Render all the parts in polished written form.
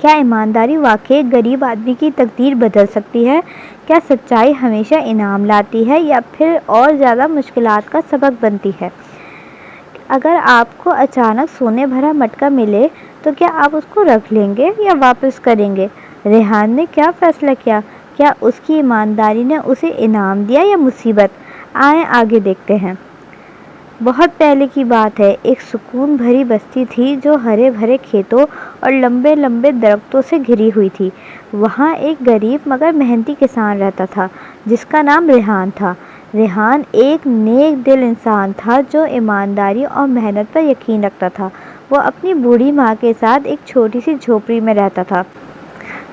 کیا ایمانداری واقعی غریب آدمی کی تقدیر بدل سکتی ہے؟ کیا سچائی ہمیشہ انعام لاتی ہے یا پھر اور زیادہ مشکلات کا سبب بنتی ہے؟ اگر آپ کو اچانک سونے بھرا مٹکا ملے تو کیا آپ اس کو رکھ لیں گے یا واپس کریں گے؟ ریحان نے کیا فیصلہ کیا؟ کیا اس کی ایمانداری نے اسے انعام دیا یا مصیبت؟ آئیں آگے دیکھتے ہیں۔ بہت پہلے کی بات ہے، ایک سکون بھری بستی تھی جو ہرے بھرے کھیتوں اور لمبے لمبے درختوں سے گھری ہوئی تھی۔ وہاں ایک غریب مگر محنتی کسان رہتا تھا جس کا نام ریحان تھا۔ ریحان ایک نیک دل انسان تھا جو ایمانداری اور محنت پر یقین رکھتا تھا۔ وہ اپنی بوڑھی ماں کے ساتھ ایک چھوٹی سی جھوپڑی میں رہتا تھا۔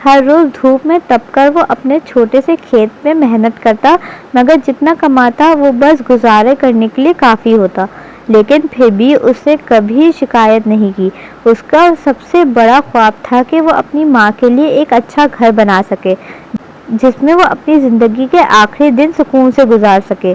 ہر روز دھوپ میں تپ کر وہ اپنے چھوٹے سے کھیت میں محنت کرتا، مگر جتنا کماتا وہ بس گزارے کرنے کے لیے کافی ہوتا۔ لیکن پھر بھی اس نے کبھی شکایت نہیں کی۔ اس کا سب سے بڑا خواب تھا کہ وہ اپنی ماں کے لیے ایک اچھا گھر بنا سکے جس میں وہ اپنی زندگی کے آخری دن سکون سے گزار سکے۔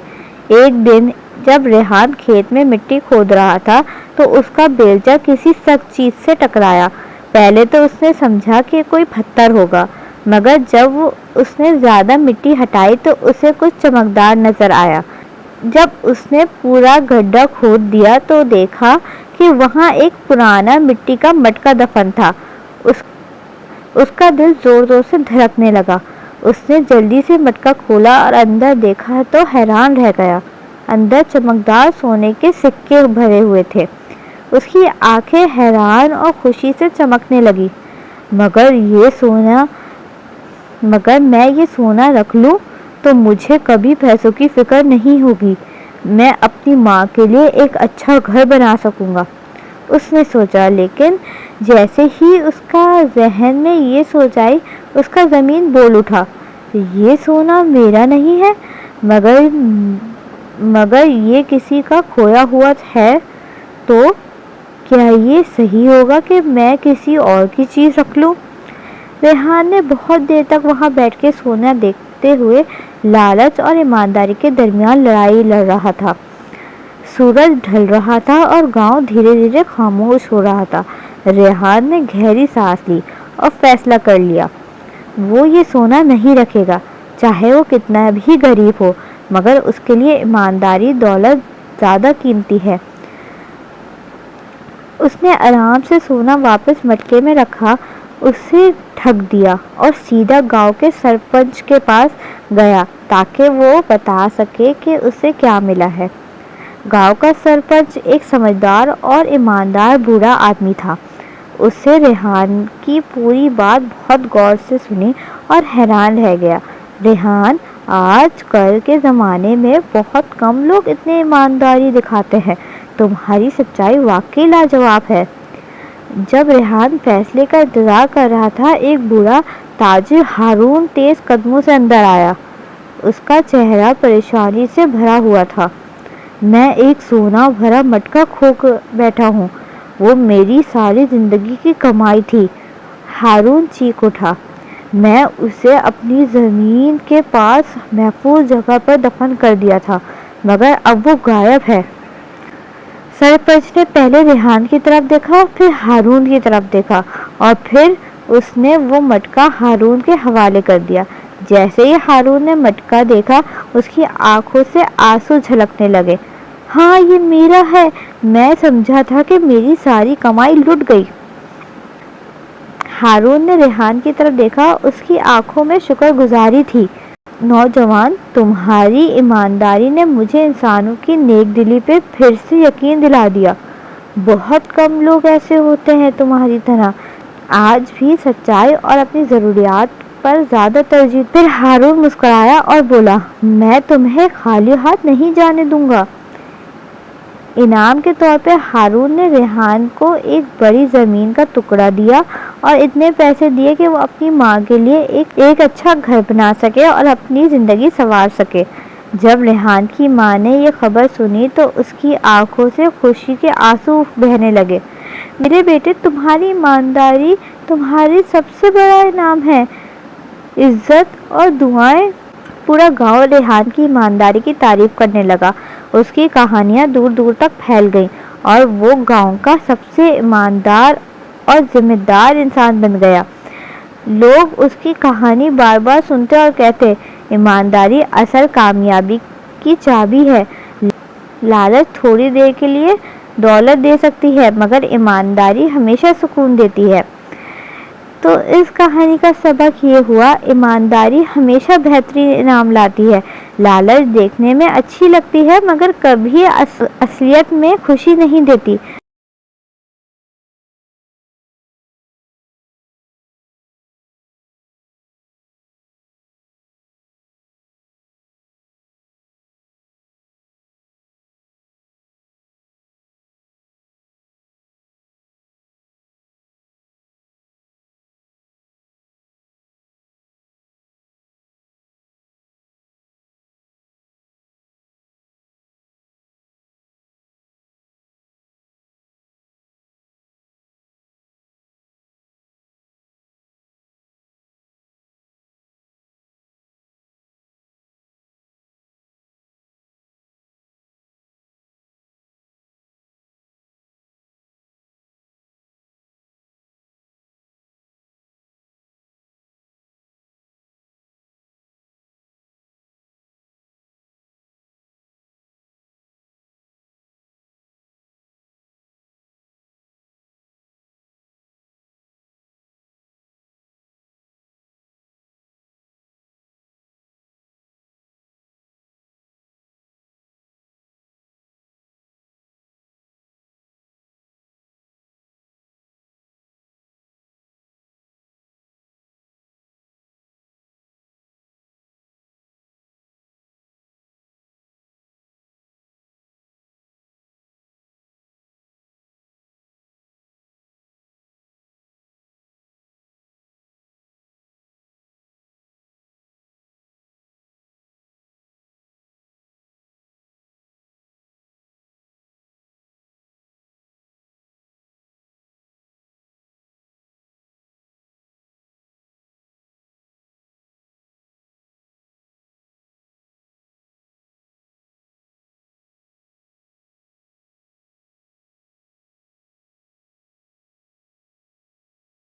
ایک دن جب ریحان کھیت میں مٹی کھود رہا تھا تو اس کا بیلچہ کسی سخت چیز سے ٹکرایا۔ پہلے تو اس نے سمجھا کہ کوئی پتھر ہوگا، مگر جب اس نے زیادہ مٹی ہٹائی تو اسے کچھ چمکدار نظر آیا۔ جب اس نے پورا گڈھا کھود دیا تو دیکھا کہ وہاں ایک پرانا مٹی کا مٹکا دفن تھا۔ اس کا دل زور زور سے دھڑکنے لگا۔ اس نے جلدی سے مٹکا کھولا اور اندر دیکھا تو حیران رہ گیا۔ اندر چمکدار سونے کے سکے بھرے ہوئے تھے۔ اس کی آنکھیں حیران اور خوشی سے چمکنے لگی۔ مگر میں یہ سونا رکھ لوں تو مجھے کبھی پیسوں کی فکر نہیں ہوگی۔ میں اپنی ماں کے لیے ایک اچھا گھر بنا سکوں گا، اس نے سوچا۔ لیکن جیسے ہی اس کا ذہن میں یہ سوچ آئی، اس کا زمین بول اٹھا، یہ سونا میرا نہیں ہے، مگر یہ کسی کا کھویا ہوا ہے، تو کیا یہ صحیح ہوگا کہ میں کسی اور کی چیز رکھ لوں؟ ریحان نے بہت دیر تک وہاں بیٹھ کے سونا دیکھتے ہوئے لالچ اور ایمانداری کے درمیان لڑائی لڑ رہا تھا۔ سورج ڈھل رہا تھا اور گاؤں دھیرے دھیرے خاموش ہو رہا تھا۔ ریحان نے گہری سانس لی اور فیصلہ کر لیا، وہ یہ سونا نہیں رکھے گا، چاہے وہ کتنا بھی غریب ہو، مگر اس کے لیے ایمانداری دولت زیادہ قیمتی ہے۔ اس نے آرام سے سونا واپس مٹکے میں رکھا، اسے ڈھک دیا اور سیدھا گاؤں کے سرپنچ کے پاس گیا تاکہ وہ بتا سکے کہ اسے کیا ملا ہے۔ گاؤں کا سرپنچ ایک سمجھدار اور ایماندار بوڑھا آدمی تھا۔ اس نے ریحان کی پوری بات بہت غور سے سنی اور حیران رہ گیا۔ ریحان، آج کل کے زمانے میں بہت کم لوگ اتنی ایمانداری دکھاتے ہیں، تمہاری سچائی واقعی لاجواب ہے۔ جب ریحان فیصلے کا انتظار کر رہا تھا، ایک بوڑھا تاجر ہارون تیز قدموں سے اندر آیا۔ اس کا چہرہ پریشانی سے بھرا ہوا تھا۔ میں ایک سونا بھرا مٹکا کھو بیٹھا ہوں، وہ میری ساری زندگی کی کمائی تھی، ہارون چیخ اٹھا۔ میں اسے اپنی زمین کے پاس محفوظ جگہ پر دفن کر دیا تھا، مگر اب وہ غائب ہے۔ سرپنچ نے پہلے ریحان کی طرف دیکھا، پھر ہارون کی طرف دیکھا اور پھر اس نے وہ مٹکا ہارون کے حوالے کر دیا۔ جیسے ہی ہارون نے مٹکا دیکھا، اس کی آنکھوں سے آنسو جھلکنے لگے۔ ہاں، یہ میرا ہے، میں سمجھا تھا کہ میری ساری کمائی لٹ گئی۔ ہارون نے ریحان کی طرف دیکھا، اس کی آنکھوں میں شکر گزاری تھی۔ نوجوان، تمہاری ایمانداری نے مجھے انسانوں کی نیک دلی پہ پھر سے یقین دلا دیا۔ بہت کم لوگ ایسے ہوتے ہیں تمہاری طرح، آج بھی سچائی اور اپنی ضروریات پر زیادہ ترجیح۔ پھر ہارون مسکرایا اور بولا، میں تمہیں خالی ہاتھ نہیں جانے دوں گا۔ انعام کے طور پہ ہارون نے ریحان کو ایک بڑی زمین کا ٹکڑا دیا اور اتنے پیسے دیے کہ وہ اپنی ماں کے لیے ایک اچھا گھر بنا سکے اور اپنی زندگی سنوار سکے۔ جب ریحان کی ماں نے یہ خبر سنی تو اس کی آنکھوں سے خوشی کے آنسو بہنے لگے۔ میرے بیٹے، تمہاری ایمانداری تمہاری سب سے بڑا انعام ہے، عزت اور دعائیں۔ پورا گاؤں ریحان کی ایمانداری کی تعریف کرنے لگا۔ اس کی کہانیاں دور دور تک پھیل گئیں اور وہ گاؤں کا سب سے ایماندار اور ذمہ دار انسان بن گیا۔ لوگ اس کی کہانی بار بار سنتے اور کہتے ایمانداری اصل کامیابی کی چابی ہے۔ لالچ تھوڑی دیر کے لیے دولت دے سکتی ہے مگر ایمانداری ہمیشہ سکون دیتی ہے۔ تو اس کہانی کا سبق یہ ہوا، ایمانداری ہمیشہ بہترین انعام لاتی ہے۔ لالچ دیکھنے میں اچھی لگتی ہے مگر کبھی اصلیت میں خوشی نہیں دیتی۔